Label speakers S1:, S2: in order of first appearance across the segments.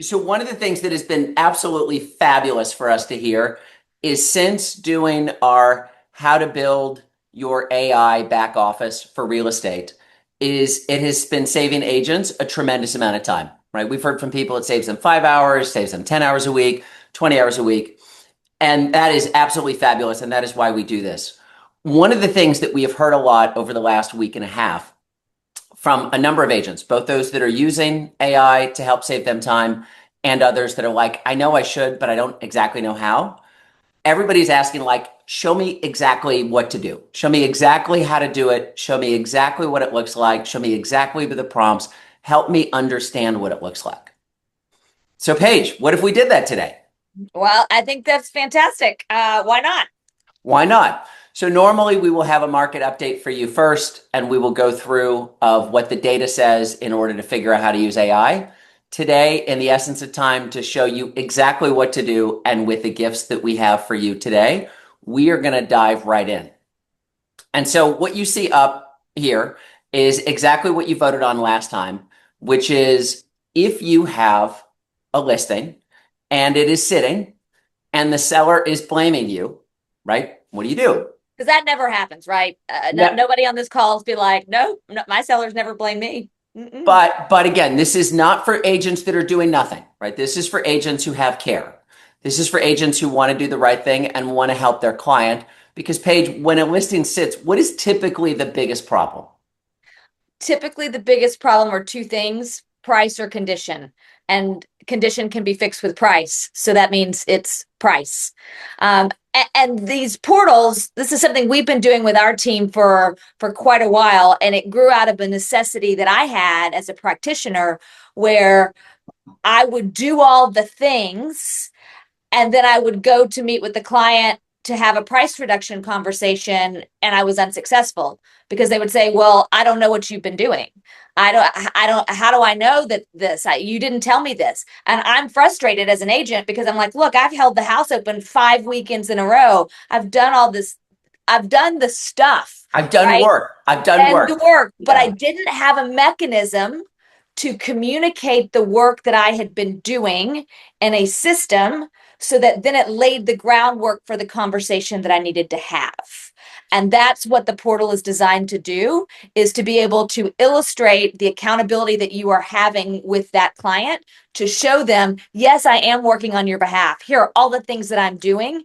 S1: So one of the things that has been absolutely fabulous for us to hear is since doing our how to build your AI back office for real estate is it has been saving agents a tremendous amount of time, right? We've heard from people it saves them 5 hours, saves them 10 hours a week, 20 hours a week. And that is absolutely fabulous. And that is why we do this. One of the things that we have heard a lot over the last week and a half from a number of agents, both those that are using AI to help save them time and others that are like, I know I should, but I don't exactly know how. Everybody's asking like, show me exactly what to do. Show me exactly how to do it. Show me exactly what it looks like. Show me exactly the prompts. Help me understand what it looks like. So Paige, what if we did that today?
S2: Well, I think that's fantastic. Why not?
S1: Why not? So normally we will have a market update for you first, and we will go through of what the data says in order to figure out how to use AI. Today, in the essence of time, to show you exactly what to do and with the gifts that we have for you today, we are going to dive right in. And so what you see up here is exactly what you voted on last time, which is if you have a listing and it is sitting and the seller is blaming you, right? What do?
S2: Because that never happens, right?
S1: Yeah.
S2: Nobody on this call is be like, nope, no, my sellers never blame me. Mm-mm.
S1: But again, this is not for agents that are doing nothing, right? This is for agents who have care. This is for agents who want to do the right thing and want to help their client. Because Paige, when a listing sits, what is typically the biggest problem?
S2: Typically, the biggest problem are two things: price or condition. And condition can be fixed with price. So that means it's price. And these portals, this is something we've been doing with our team for quite a while. And it grew out of a necessity that I had as a practitioner where I would do all the things and then I would go to meet with the client to have a price reduction conversation, and I was unsuccessful because they would say, well, I don't know what you've been doing. How do I know that you didn't tell me this? And I'm frustrated as an agent because I'm like, look, I've held the house open 5 weekends in a row. I've done all this. I've done the stuff,
S1: I've done
S2: right?
S1: work. I've done
S2: And
S1: work.
S2: the work, but
S1: Yeah.
S2: I didn't have a mechanism to communicate the work that I had been doing in a system so that then it laid the groundwork for the conversation that I needed to have. And that's what the portal is designed to do, is to be able to illustrate the accountability that you are having with that client, to show them, yes, I am working on your behalf. Here are all the things that I'm doing,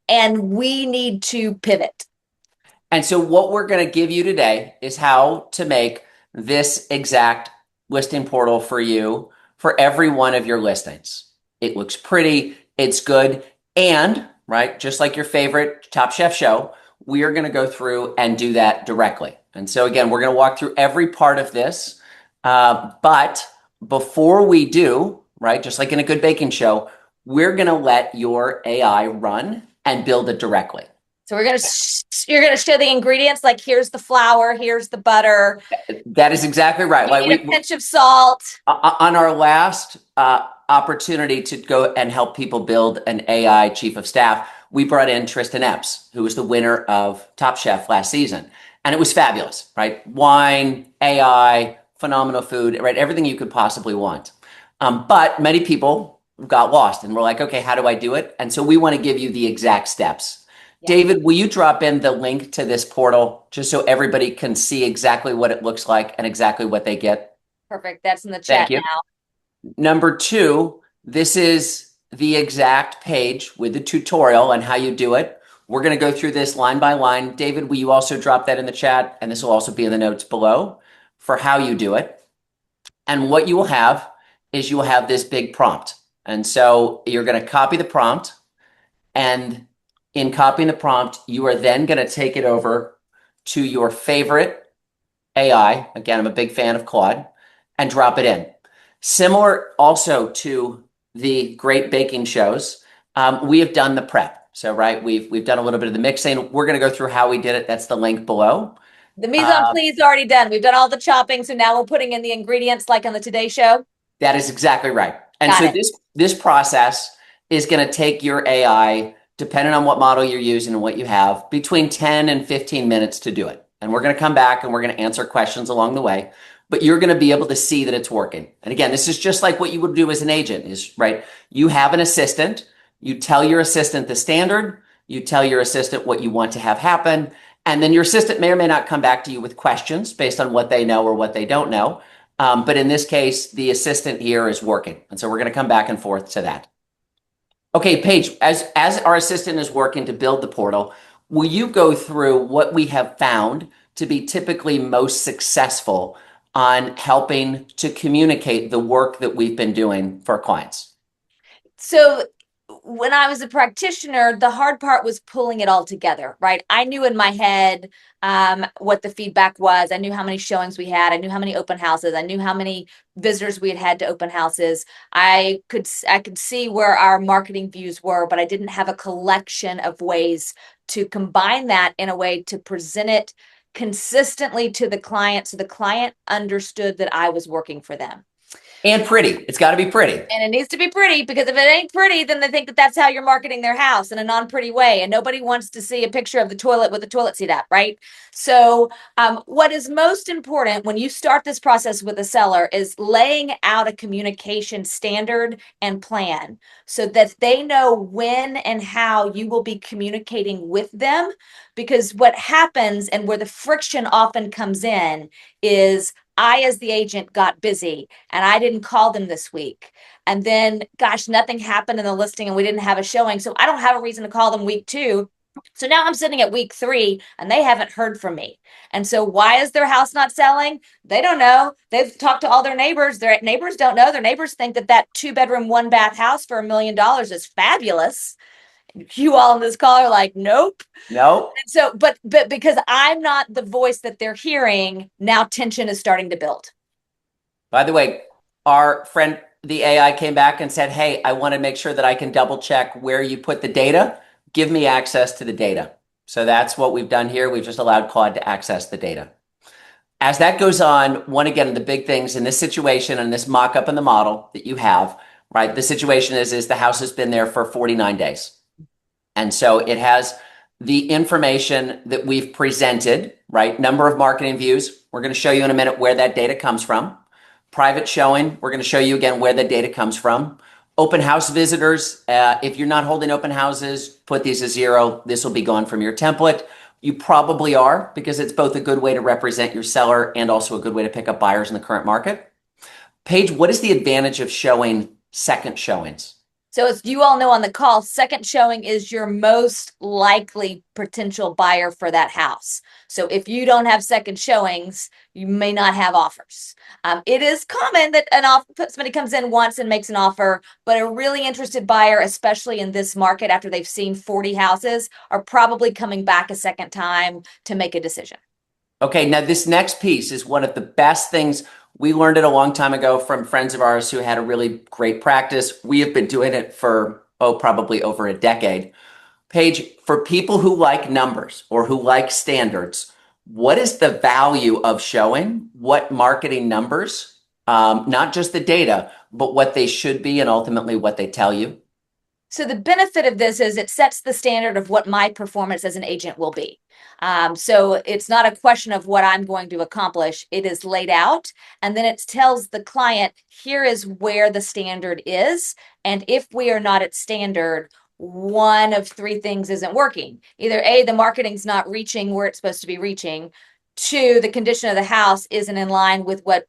S2: and we need to pivot.
S1: And so what we're going to give you today is how to make this exact listing portal for you for every one of your listings. It looks pretty, it's good, and right, just like your favorite Top Chef show, we are going to go through and do that directly. And so again, we're going to walk through every part of this. But before we do, right, just like in a good baking show, we're going to let your AI run and build it directly.
S2: So you're gonna show the ingredients, like here's the flour, here's the butter.
S1: That is exactly right.
S2: You
S1: Like
S2: need a pinch of salt.
S1: on our last opportunity to go and help people build an AI chief of staff, we brought in Tristan Epps, who was the winner of Top Chef last season. And it was fabulous, right? Wine, AI, phenomenal food, right? Everything you could possibly want. But many people got lost and were like, okay, how do I do it? And so we want to give you the exact steps.
S2: Yeah.
S1: David, will you drop in the link to this portal just so everybody can see exactly what it looks like and exactly what they get?
S2: Perfect. That's in the
S1: Thank
S2: chat
S1: you.
S2: now.
S1: Number two, this is the exact page with the tutorial on how you do it. We're going to go through this line by line. David, will you also drop that in the chat? And this will also be in the notes below for how you do it. And what you will have is you will have this big prompt. And so you're going to copy the prompt, and in copying the prompt, you are then going to take it over to your favorite AI. Again, I'm a big fan of Claude, and drop it in. Similar also to the great baking shows, we have done the prep. So, right, we've done a little bit of the mixing. We're going to go through how we did it. That's the link below.
S2: The mise en plie is already done. We've done all the chopping, so now we're putting in the ingredients like on the Today Show.
S1: That is exactly right. And
S2: Got
S1: so
S2: it.
S1: this process is going to take your AI, depending on what model you're using and what you have, between 10 and 15 minutes to do it. And we're going to come back and we're going to answer questions along the way. but you're going to be able to see that it's working. And again, this is just like what you would do as an agent is, right? You have an assistant, you tell your assistant the standard, you tell your assistant what you want to have happen, and then your assistant may or may not come back to you with questions based on what they know or what they don't know. But in this case, the assistant here is working. And so we're going to come back and forth to that. Okay, Paige, as our assistant is working to build the portal, will you go through what we have found to be typically most successful on helping to communicate the work that we've been doing for clients?
S2: So when I was a practitioner, the hard part was pulling it all together, right? I knew in my head what the feedback was. I knew how many showings we had. I knew how many open houses. I knew how many visitors we had had to open houses. I could see where our marketing views were, but I didn't have a collection of ways to combine that in a way to present it consistently to the client so the client understood that I was working for them.
S1: And pretty. It's got to be pretty.
S2: And it needs to be pretty, because if it ain't pretty, then they think that that's how you're marketing their house in a non-pretty way. And nobody wants to see a picture of the toilet with the toilet seat up, right? So what is most important when you start this process with a seller is laying out a communication standard and plan so that they know when and how you will be communicating with them. Because what happens and where the friction often comes in is I, as the agent, got busy and I didn't call them this week. And then, gosh, nothing happened in the listing and we didn't have a showing. So I don't have a reason to call them week 2. So now I'm sitting at week 3 and they haven't heard from me. And so why is their house not selling? They don't know. They've talked to all their neighbors. Their neighbors don't know. Their neighbors think that 2-bedroom, 1-bath house for $1 million is fabulous. You all on this call are like, nope.
S1: Nope.
S2: And so, but because I'm not the voice that they're hearing, now tension is starting to build.
S1: By the way, our friend, the AI came back and said, hey, I want to make sure that I can double check where you put the data. Give me access to the data. So that's what we've done here. We've just allowed Claude to access the data. As that goes on, one again of the big things in this situation and this mock-up in the model that you have, right? The situation is the house has been there for 49 days. And so it has the information that we've presented, right? Number of marketing views. We're going to show you in a minute where that data comes from. Private showing. We're going to show you again where the data comes from. Open house visitors. If you're not holding open houses, put these as 0. This will be gone from your template. You probably are, because it's both a good way to represent your seller and also a good way to pick up buyers in the current market. Paige, what is the advantage of showing second showings?
S2: So as you all know on the call, second showing is your most likely potential buyer for that house. So if you don't have second showings, you may not have offers. It is common that somebody comes in once and makes an offer, but a really interested buyer, especially in this market after they've seen 40 houses, are probably coming back a second time to make a decision.
S1: Okay, now this next piece is one of the best things. We learned it a long time ago from friends of ours who had a really great practice. We have been doing it for, probably over a decade. Paige, for people who like numbers or who like standards, what is the value of showing what marketing numbers, not just the data, but what they should be and ultimately what they tell you?
S2: So the benefit of this is it sets the standard of what my performance as an agent will be. So it's not a question of what I'm going to accomplish. It is laid out, and then it tells the client, here is where the standard is. And if we are not at standard, one of 3 things isn't working. Either A, the marketing's not reaching where it's supposed to be reaching. 2, the condition of the house isn't in line with what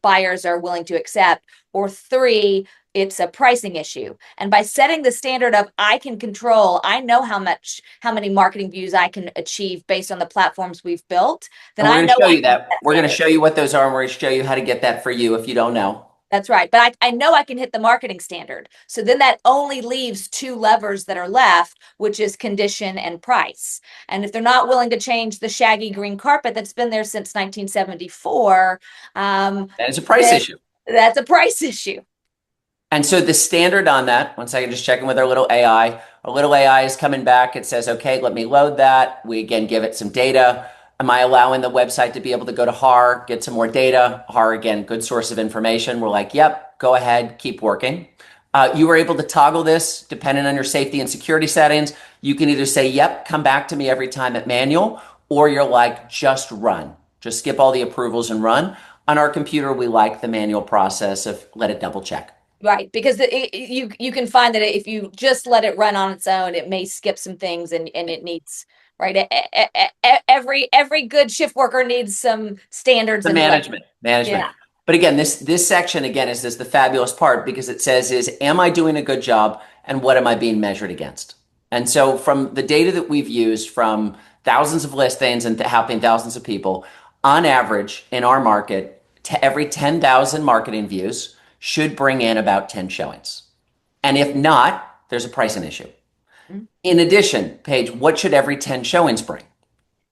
S2: buyers are willing to accept. Or 3, it's a pricing issue. And by setting the standard of I can control, I know how many marketing views I can achieve based on the platforms we've built, then
S1: and we're
S2: I
S1: going
S2: know
S1: to show you that. We're going to show you what those are, and we're going to show you how to get that for you if you don't know.
S2: That's right. But I know I can hit the marketing standard. So then that only leaves 2 levers that are left, which is condition and price. And if they're not willing to change the shaggy green carpet that's been there since 1974,
S1: that is a price issue.
S2: That's a price issue.
S1: And so the standard on that, one second, just checking with our little AI. Our little AI is coming back. It says, okay, let me load that. We again give it some data. Am I allowing the website to be able to go to HAR, get some more data? HAR, again, good source of information. We're like, yep, go ahead, keep working. You were able to toggle this depending on your safety and security settings. You can either say, yep, come back to me every time at manual, or you're like, just run. Just skip all the approvals and run. On our computer, we like the manual process of let it double check.
S2: Right, because you can find that if you just let it run on its own, it may skip some things, and it needs, right. Every good shift worker needs some standards
S1: The
S2: and
S1: management.
S2: yeah.
S1: But again, this section again is the fabulous part because it says am I doing a good job and what am I being measured against? And so from the data that we've used from thousands of listings and helping thousands of people, on average in our market, every 10,000 marketing views should bring in about 10 showings. And if not, there's a pricing issue.
S2: Mhm.
S1: In addition, Paige, what should every 10 showings bring?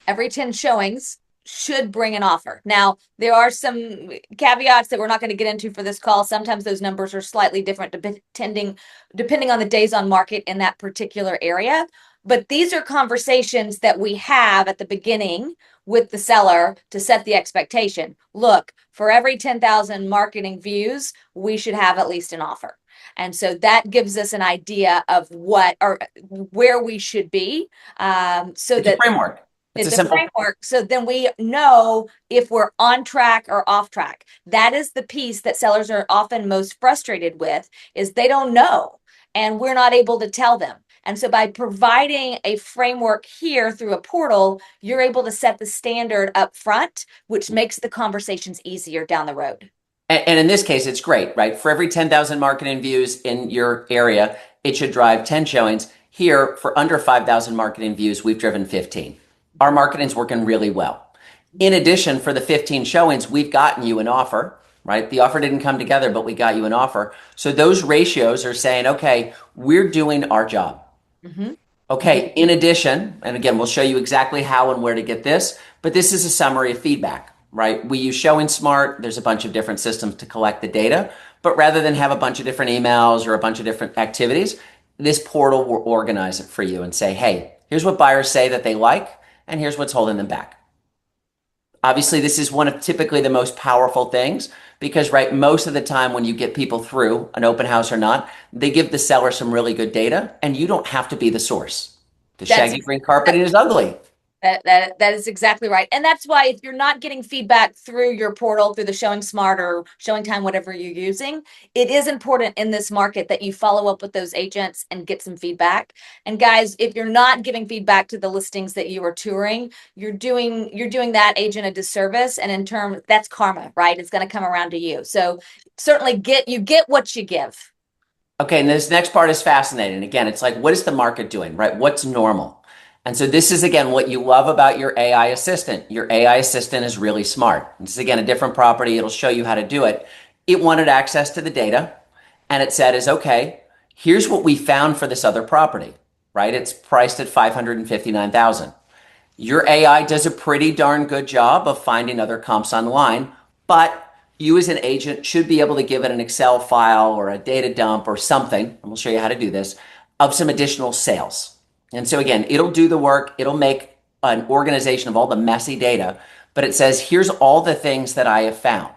S2: Every 10 showings should bring an offer. Now, there are some caveats that we're not going to get into for this call. Sometimes those numbers are slightly different depending on the days on market in that particular area. But these are conversations that we have at the beginning with the seller to set the expectation. Look, for every 10,000 marketing views, we should have at least an offer. And so that gives us an idea of what or where we should be. So
S1: It's a
S2: that
S1: framework. It's a
S2: it's a
S1: simple.
S2: framework. So then we know if we're on track or off track. That is the piece that sellers are often most frustrated with, is they don't know and we're not able to tell them. And so by providing a framework here through a portal, you're able to set the standard up front, which makes the conversations easier down the road.
S1: And in this case, it's great, right? For every 10,000 marketing views in your area, it should drive 10 showings. Here, for under 5,000 marketing views, we've driven 15. Our marketing's working really well. In addition, for the 15 showings, we've gotten you an offer, right? The offer didn't come together, but we got you an offer. So those ratios are saying, okay, we're doing our job.
S2: Mm-hmm.
S1: Okay, in addition, and again, we'll show you exactly how and where to get this, but this is a summary of feedback, right? We use Showing Smart. There's a bunch of different systems to collect the data, but rather than have a bunch of different emails or a bunch of different activities, this portal will organize it for you and say, hey, here's what buyers say that they like, and here's what's holding them back. Obviously, this is one of typically the most powerful things because, right, most of the time when you get people through an open house or not, they give the seller some really good data and you don't have to be the source. The
S2: That's
S1: shaggy green carpeting is ugly.
S2: That is exactly right. And that's why if you're not getting feedback through your portal, through the Showing Smart or Showing Time, whatever you're using, it is important in this market that you follow up with those agents and get some feedback. And guys, if you're not giving feedback to the listings that you are touring, you're doing that agent a disservice. And in turn, that's karma, right? It's going to come around to you. So certainly get what you give.
S1: Okay, and this next part is fascinating. Again, it's like, what is the market doing, right? What's normal? And so this is, again, what you love about your AI assistant. Your AI assistant is really smart. This is, again, a different property. It'll show you how to do it. It wanted access to the data, and it said okay, here's what we found for this other property, right? It's priced at $559,000. Your AI does a pretty darn good job of finding other comps online, but you as an agent should be able to give it an Excel file or a data dump or something, and we'll show you how to do this, of some additional sales. And so again, it'll do the work. It'll make an organization of all the messy data, but it says, here's all the things that I have found.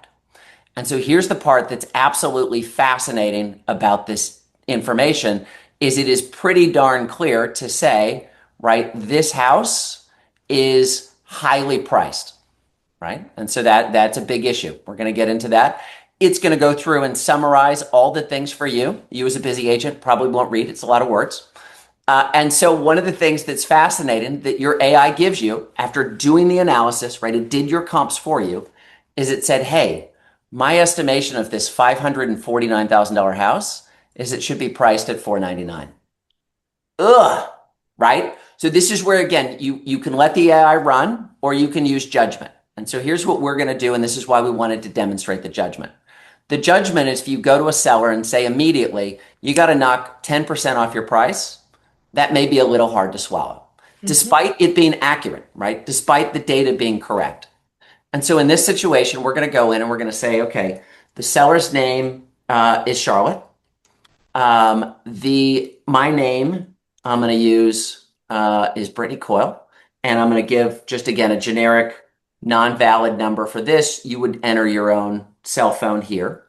S1: And so here's the part that's absolutely fascinating about this information is it is pretty darn clear to say, right, this house is highly priced, right? And so that's a big issue. We're going to get into that. It's going to go through and summarize all the things for you. You as a busy agent probably won't read. It's a lot of words. And so one of the things that's fascinating that your AI gives you after doing the analysis, right, it did your comps for you, is it said, hey, my estimation of this $549,000 house is it should be priced at $499,000. Ugh, right? So this is where, again, you can let the AI run or you can use judgment. And so here's what we're going to do, and this is why we wanted to demonstrate the judgment. The judgment is if you go to a seller and say immediately, you got to knock 10% off your price, that may be a little hard to swallow, despite it being accurate, right? Despite the data being correct. And so in this situation, we're going to go in and we're going to say, okay, the seller's name is Charlotte. My name I'm going to use is Brittany Coyle, and I'm going to give just again a generic non-valid number for this. You would enter your own cell phone here,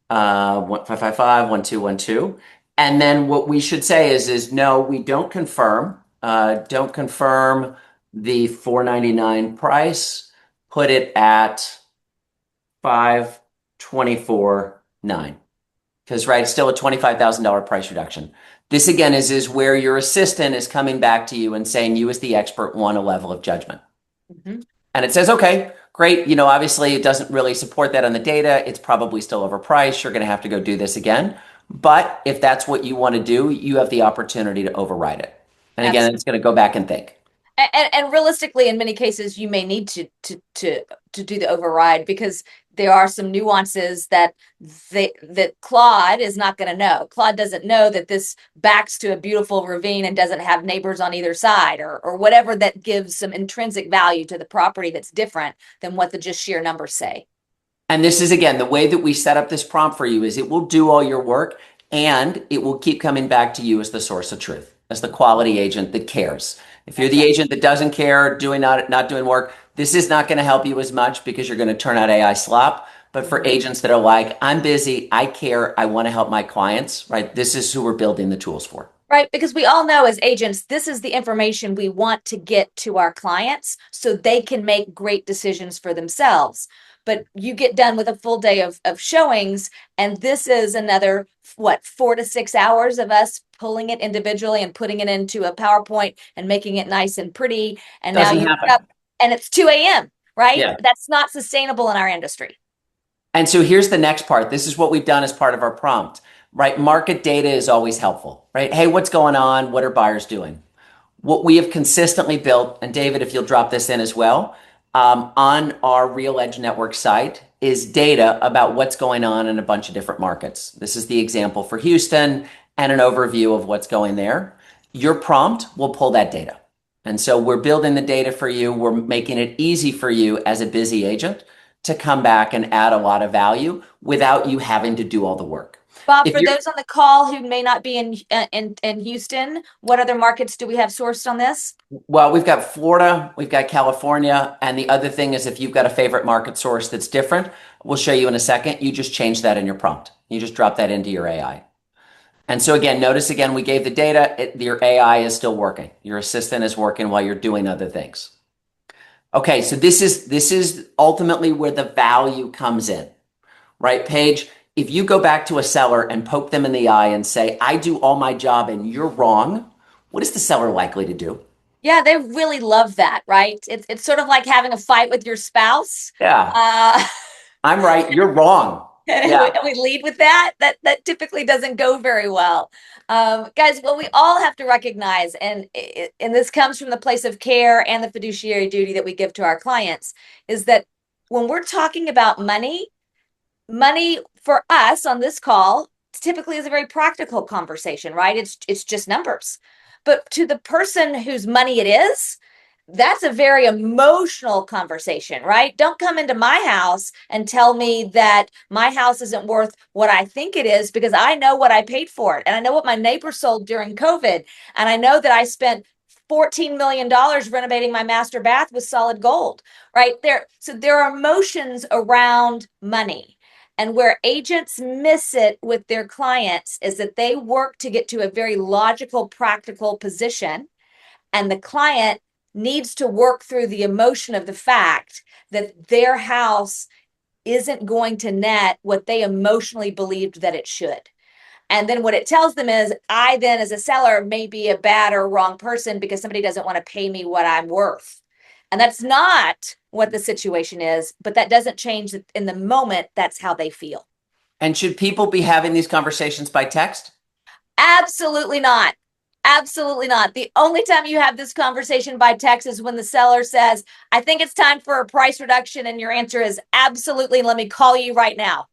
S1: 555-1212. And then what we should say is no, we don't confirm. Don't confirm the $499 price. Put it at 524.9. Because, right, it's still a $25,000 price reduction. This again is where your assistant is coming back to you and saying you as the expert want a level of judgment.
S2: Mhm.
S1: And it says, okay, great. Obviously it doesn't really support that on the data. It's probably still overpriced. You're going to have to go do this again. But if that's what you want to do, you have the opportunity to override it. And again, it's going to go back and think.
S2: And realistically, in many cases, you may need to do the override because there are some nuances that Claude is not going to know. Claude doesn't know that this backs to a beautiful ravine and doesn't have neighbors on either side, or whatever that gives some intrinsic value to the property that's different than what the just sheer numbers say.
S1: And this is, again, the way that we set up this prompt for you is it will do all your work and it will keep coming back to you as the source of truth, as the quality agent that cares. If you're the agent that doesn't care, not doing work, this is not going to help you as much because you're going to turn out AI slop. But for agents that are like, I'm busy, I care, I want to help my clients, right? This is who we're building the tools for.
S2: Right, because we all know as agents, this is the information we want to get to our clients so they can make great decisions for themselves. But you get done with a full day of showings, and this is another, 4 to 6 hours of us pulling it individually and putting it into a PowerPoint and making it nice and pretty. And now
S1: Doesn't
S2: you
S1: happen.
S2: wake up and it's 2 a.m., right?
S1: Yeah.
S2: That's not sustainable in our industry.
S1: And so here's the next part. This is what we've done as part of our prompt, right? Market data is always helpful, right? Hey, what's going on? What are buyers doing? What we have consistently built, and David, if you'll drop this in as well, on our Real Edge Network site is data about what's going on in a bunch of different markets. This is the example for Houston and an overview of what's going there. Your prompt will pull that data. And so we're building the data for you. We're making it easy for you as a busy agent to come back and add a lot of value without you having to do all the work.
S2: Bob, for those on the call who may not be in Houston, what other markets do we have sourced on this?
S1: Well, we've got Florida, we've got California, and the other thing is if you've got a favorite market source that's different, we'll show you in a second. You just change that in your prompt. You just drop that into your AI. And so again, notice again, we gave the data, your AI is still working. Your assistant is working while you're doing other things. Okay, so this is ultimately where the value comes in, right, Paige? If you go back to a seller and poke them in the eye and say, I do all my job and you're wrong, what is the seller likely to do?
S2: Yeah, they really love that, right? It's sort of like having a fight with your spouse.
S1: Yeah, I'm right, you're wrong. Yeah.
S2: And we lead with that. That typically doesn't go very well. Guys, what we all have to recognize, and this comes from the place of care and the fiduciary duty that we give to our clients, is that when we're talking about money for us on this call typically is a very practical conversation, right? It's just numbers. But to the person whose money it is, that's a very emotional conversation, right? Don't come into my house and tell me that my house isn't worth what I think it is because I know what I paid for it. And I know what my neighbor sold during COVID. And I know that I spent $14 million renovating my master bath with solid gold, right? So there are emotions around money. And where agents miss it with their clients is that they work to get to a very logical, practical position. And the client needs to work through the emotion of the fact that their house isn't going to net what they emotionally believed that it should. And then what it tells them is, I then as a seller may be a bad or wrong person because somebody doesn't want to pay me what I'm worth. And that's not what the situation is, but that doesn't change in the moment. That's how they feel.
S1: And should people be having these conversations by text?
S2: Absolutely not. Absolutely not. The only time you have this conversation by text is when the seller says, I think it's time for a price reduction. And your answer is absolutely. Let me call you right now.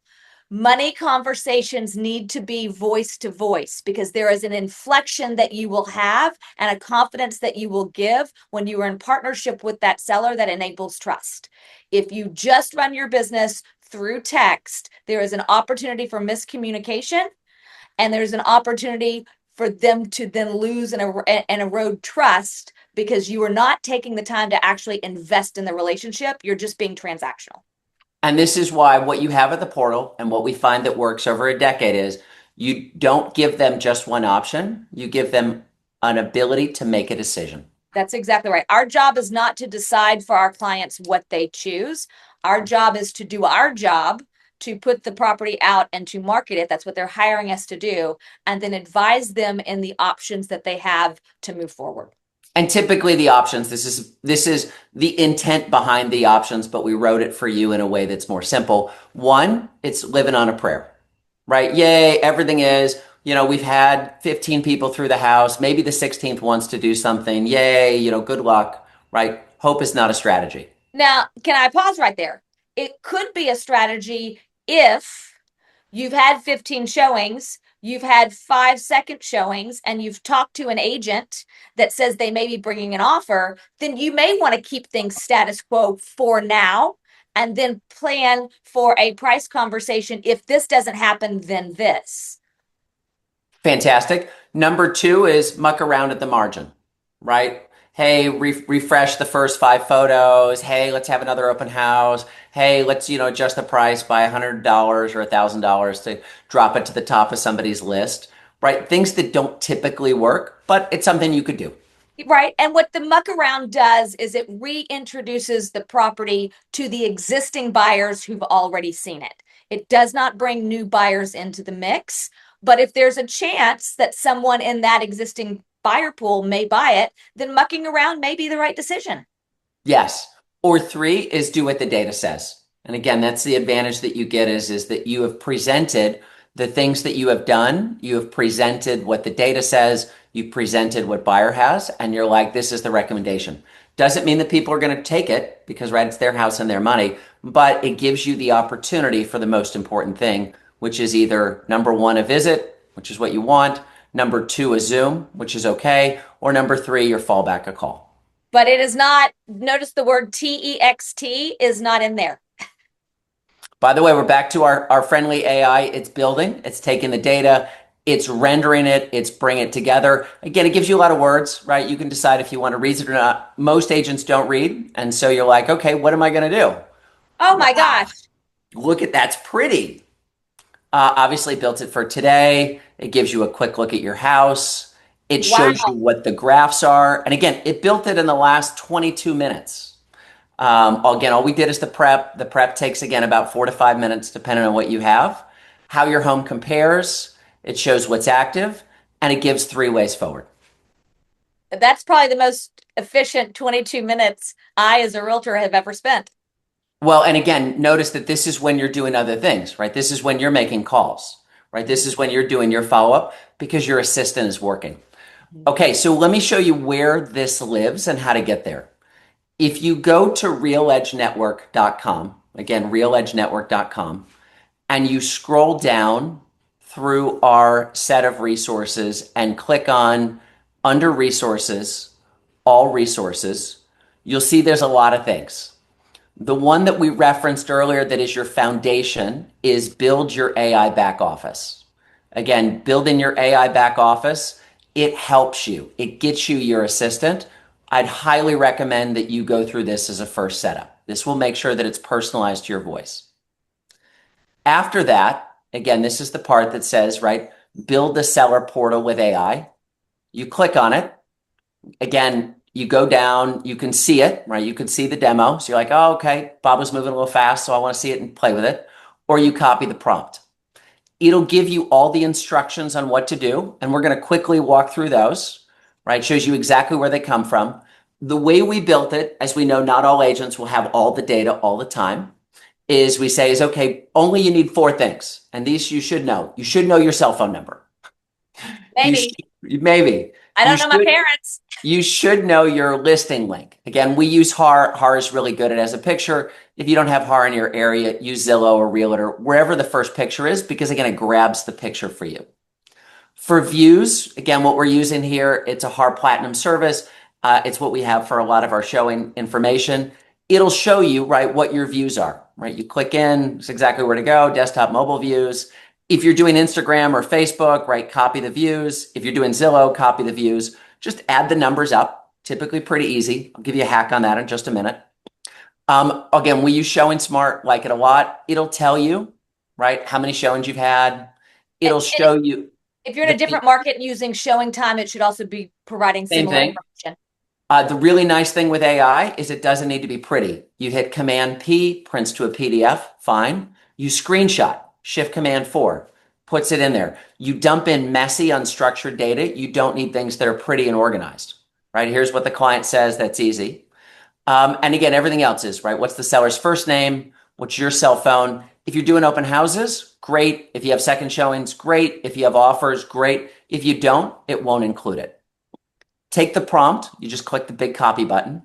S2: Money conversations need to be voice to voice because there is an inflection that you will have and a confidence that you will give when you are in partnership with that seller that enables trust. If you just run your business through text, there is an opportunity for miscommunication and there's an opportunity for them to then lose and erode trust because you are not taking the time to actually invest in the relationship. You're just being transactional.
S1: And this is why what you have at the portal and what we find that works over a decade is you don't give them just one option. You give them an ability to make a decision.
S2: That's exactly right. Our job is not to decide for our clients what they choose. Our job is to do our job, to put the property out and to market it. That's what they're hiring us to do, and then advise them in the options that they have to move forward.
S1: And typically the options, this is the intent behind the options, but we wrote it for you in a way that's more simple. One, it's living on a prayer, right? Yay, everything is, we've had 15 people through the house. Maybe the 16th wants to do something. Yay, good luck, right? Hope is not a strategy.
S2: Now, can I pause right there? It could be a strategy if you've had 15 showings, you've had 5 second showings, and you've talked to an agent that says they may be bringing an offer. Then you may want to keep things status quo for now and then plan for a price conversation. If this doesn't happen, then this.
S1: Fantastic. Number 2 is muck around at the margin, right? Hey, refresh the first 5 photos. Hey, let's have another open house. Hey, let's, adjust the price by $100 or $1,000 to drop it to the top of somebody's list, right? Things that don't typically work, but it's something you could do.
S2: Right. And what the muck around does is it reintroduces the property to the existing buyers who've already seen it. It does not bring new buyers into the mix. But if there's a chance that someone in that existing buyer pool may buy it, then mucking around may be the right decision.
S1: Yes. Or 3 is do what the data says. And again, that's the advantage that you get is that you have presented the things that you have done. You have presented what the data says. You presented what buyer has, and you're like, this is the recommendation. Doesn't mean that people are going to take it because, right, it's their house and their money, but it gives you the opportunity for the most important thing, which is either number 1, a visit, which is what you want, number 2, a Zoom, which is okay, or number 3, your fallback, a call.
S2: But it is not, notice the word text is not in there.
S1: By the way, we're back to our friendly AI. It's building, it's taking the data, it's rendering it, it's bringing it together. Again, it gives you a lot of words, right? You can decide if you want to read it or not. Most agents don't read. And so you're like, okay, what am I going to do?
S2: Oh my gosh.
S1: Look at that's pretty. Obviously built it for today. It gives you a quick look at your house. It shows you what the graphs are. And again, it built it in the last 22 minutes. Again, all we did is the prep. The prep takes, again, about 4 to 5 minutes, depending on what you have, how your home compares. It shows what's active, and it gives 3 ways forward.
S2: That's probably the most efficient 22 minutes I, as a realtor, have ever spent.
S1: Well, and again, notice that this is when you're doing other things, right? This is when you're making calls, right? This is when you're doing your follow-up because your assistant is working. Okay, so let me show you where this lives and how to get there. If you go to realedgenetwork.com, again, realedgenetwork.com, and you scroll down through our set of resources and click on under resources, all resources, you'll see there's a lot of things. The one that we referenced earlier that is your foundation is build your AI back office. Again, building your AI back office, it helps you. It gets you your assistant. I'd highly recommend that you go through this as a first setup. This will make sure that it's personalized to your voice. After that, again, this is the part that says, right, build the seller portal with AI. You click on it. Again, you go down, you can see it, right? You can see the demo. So you're like, oh, okay, Bob was moving a little fast, so I want to see it and play with it. Or you copy the prompt. It'll give you all the instructions on what to do. And we're going to quickly walk through those, right? Shows you exactly where they come from. The way we built it, as we know, not all agents will have all the data all the time, is we say is, okay, only you need 4 things. And these you should know. You should know your cell phone number.
S2: Maybe.
S1: Maybe.
S2: I don't know my parents.
S1: You should know your listing link. Again, we use HAR. HAR is really good at as a picture. If you don't have HAR in your area, use Zillow or Realtor, wherever the first picture is, because again, it grabs the picture for you. For views, again, what we're using here, it's a HAR Platinum service. It's what we have for a lot of our showing information. It'll show you, right, what your views are, right? You click in, it's exactly where to go, desktop, mobile views. If you're doing Instagram or Facebook, right, copy the views. If you're doing Zillow, copy the views. Just add the numbers up, typically pretty easy. I'll give you a hack on that in just a minute. Again, we use Showing Smart, like it a lot. It'll tell you, right, how many showings you've had. It'll show you.
S2: If you're in a different market using showing time, it should also be providing similar information.
S1: The really nice thing with AI is it doesn't need to be pretty. You hit Command P, prints to a PDF, fine. You screenshot, Shift Command 4, puts it in there. You dump in messy, unstructured data. You don't need things that are pretty and organized, right? Here's what the client says. That's easy. And again, everything else is, right? What's the seller's first name? What's your cell phone? If you're doing open houses, great. If you have second showings, great. If you have offers, great. If you don't, it won't include it. Take the prompt, you just click the big copy button,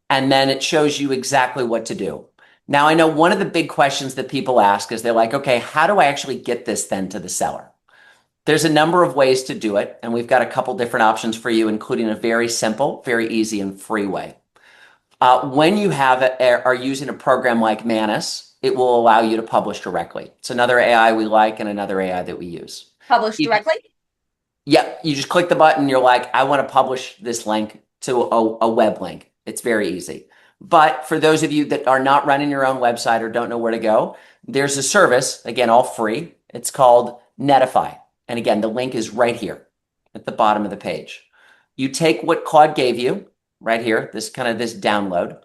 S1: and then it shows you exactly what to do. Now, I know one of the big questions that people ask is they're like, okay, how do I actually get this then to the seller? There's a number of ways to do it, and we've got a couple different options for you, including a very simple, very easy, and free way. When you are using a program like Manus, it will allow you to publish directly. It's another AI we like and another AI that we use.
S2: Publish directly?
S1: Yeah, you just click the button. You're like, I want to publish this link to a web link. It's very easy. But for those of you that are not running your own website or don't know where to go, there's a service, again, all free. It's called Netify. And again, the link is right here at the bottom of the page. You take what Claude gave you right here, this download,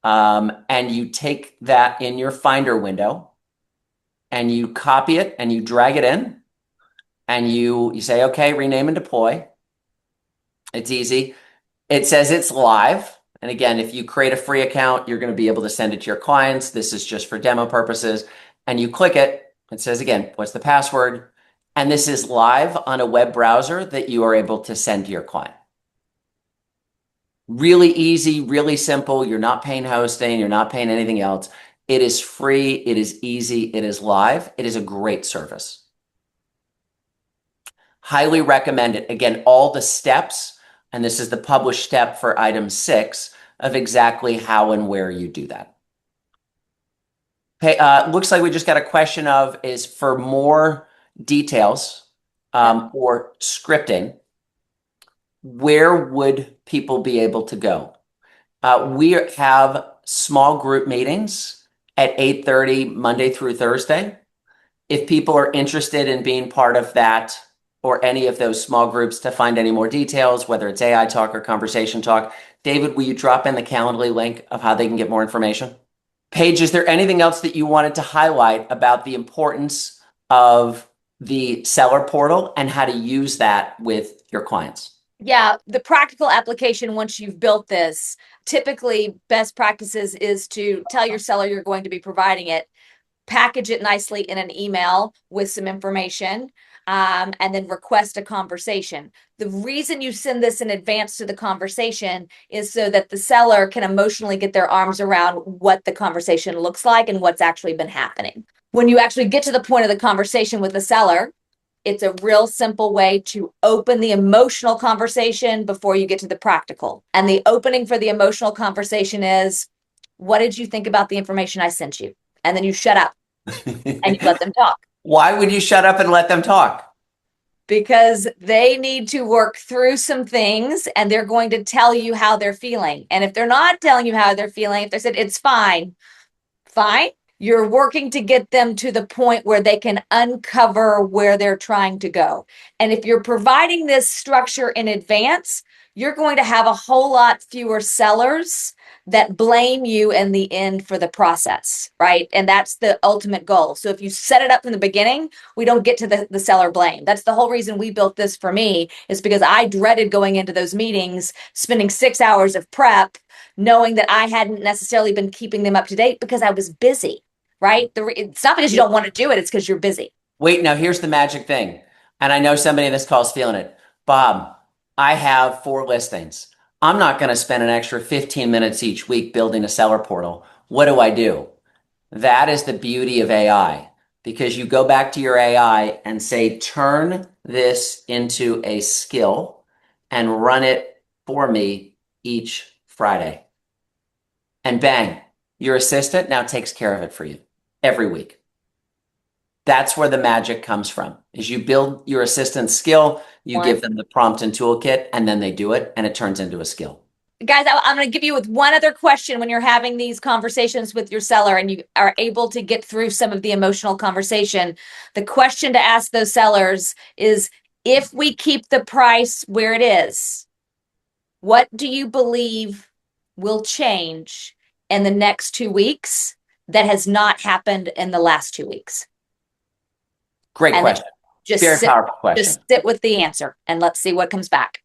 S1: and you take that in your Finder window and you copy it and you drag it in. And you say, okay, rename and deploy. It's easy. It says it's live. And again, if you create a free account, you're going to be able to send it to your clients. This is just for demo purposes. And you click it. It says, again, what's the password? And this is live on a web browser that you are able to send to your client. Really easy, really simple. You're not paying hosting. You're not paying anything else. It is free. It is easy. It is live. It is a great service. Highly recommend it. Again, all the steps, and this is the published step for item 6 of exactly how and where you do that. Okay, looks like we just got a question is for more details or scripting, where would people be able to go? We have small group meetings at 8:30 Monday through Thursday. If people are interested in being part of that, or any of those small groups, to find any more details, whether it's AI Talk or Conversation Talk, David, will you drop in the Calendly link of how they can get more information? Paige, is there anything else that you wanted to highlight about the importance of the seller portal and how to use that with your clients?
S2: Yeah, the practical application once you've built this, typically best practices is to tell your seller you're going to be providing it, package it nicely in an email with some information, and then request a conversation. The reason you send this in advance to the conversation is so that the seller can emotionally get their arms around what the conversation looks like and what's actually been happening. When you actually get to the point of the conversation with the seller, it's a real simple way to open the emotional conversation before you get to the practical. And the opening for the emotional conversation is, what did you think about the information I sent you? And then you shut up and you let them talk.
S1: Why would you shut up and let them talk?
S2: Because they need to work through some things and they're going to tell you how they're feeling. And if they're not telling you how they're feeling, if they said, it's fine, fine. You're working to get them to the point where they can uncover where they're trying to go. And if you're providing this structure in advance, you're going to have a whole lot fewer sellers that blame you in the end for the process, right? And that's the ultimate goal. So if you set it up from the beginning, we don't get to the seller blame. That's the whole reason we built this for me, is because I dreaded going into those meetings, spending 6 hours of prep, knowing that I hadn't necessarily been keeping them up to date because I was busy, right? It's not because you don't want to do it, it's because you're busy.
S1: Wait, now here's the magic thing. And I know somebody in this call is feeling it. Bob, I have 4 listings. I'm not going to spend an extra 15 minutes each week building a seller portal. What do? That is the beauty of AI, because you go back to your AI and say, turn this into a skill and run it for me each Friday. And bang, your assistant now takes care of it for you every week. That's where the magic comes from, is you build your assistant's skill, you give them the prompt and toolkit, and then they do it, and it turns into a skill.
S2: Guys, I'm going to give you with one other question when you're having these conversations with your seller and you are able to get through some of the emotional conversation. The question to ask those sellers is, if we keep the price where it is, What do you believe will change in the next 2 weeks that has not happened in the last 2 weeks?
S1: Great
S2: And
S1: question.
S2: just
S1: Very
S2: sit,
S1: powerful question.
S2: just sit with the answer and let's see what comes back.